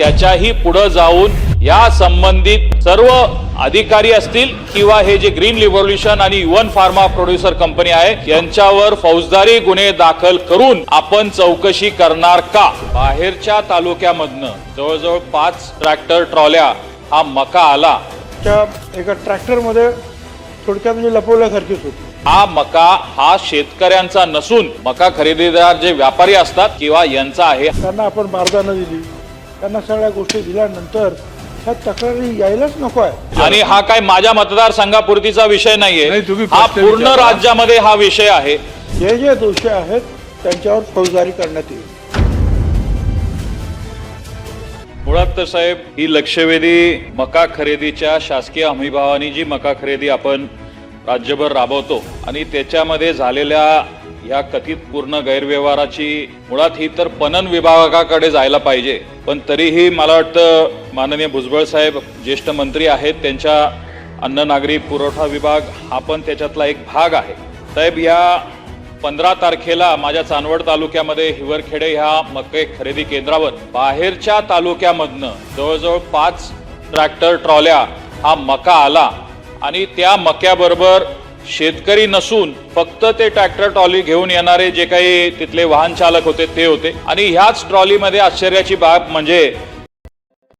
त्याच्याही पुढे जाऊन या संबंधित सर्व अधिकारी असतील किंवा हे जे ग्रीन रिव्होल्यूशन आणि युवन फार्मा प्रोड्युसर कंपनी आहे यांच्यावर फौजदारी गुन्हे दाखल करून आपण चौकशी करणार का? बाहेरच्या तालुक्यामधनं जवळजवळ 5 ट्रॅक्टर ट्रॉल्या हा मका आला. त्या एका ट्रॅक्टरमध्ये थोडक्यात म्हणजे लपवल्यासारखीच होती. हा मका हा शेतकऱ्यांचा नसून मका खरेदीदार जे व्यापारी असतात किंवा यांचा आहे. त्यांना आपण बारदाना दिली, त्यांना सगळ्या गोष्टी दिल्यानंतर ह्या तक्रारी यायलाच नको आहे. आणि हा काय माझ्या मतदारसंघापुरतीचा विषय नाहीये, हा पूर्ण राज्यामध्ये हा विषय आहे. जे जे दोषी आहेत त्यांच्यावर फौजदारी करण्यात येईल. मुळात तर साहेब ही लक्षवेधी मका खरेदीच्या शासकीय हमीभावाने जी मका खरेदी आपण राज्यभर राबवतो आणि त्याच्यामध्ये झालेल्या या कथित पूर्ण गैरव्यवहाराची मुळात ही तर पणन विभागाकडे जायला पाहिजे. पण तरीही मला वाटतं माननीय भुजबळ साहेब ज्येष्ठ मंत्री आहेत, त्यांच्या अन्न नागरी पुरवठा विभाग हा पण त्याच्यातला एक भाग आहे. साहेब या 15 तारखेला माझ्या चांदवड तालुक्यामध्ये हिवरखेडे ह्या मका खरेदी केंद्रावर बाहेरच्या तालुक्यामधनं जवळजवळ 5 ट्रॅक्टर ट्रॉल्या हा मका आला आणि त्या मक्याबरोबर शेतकरी नसून फक्त ते ट्रॅक्टर ट्रॉली घेऊन येणारे जे काही तिथले वाहन चालक होते ते होते. आणि ह्याच ट्रॉलीमध्ये आश्चर्याची बाब म्हणजे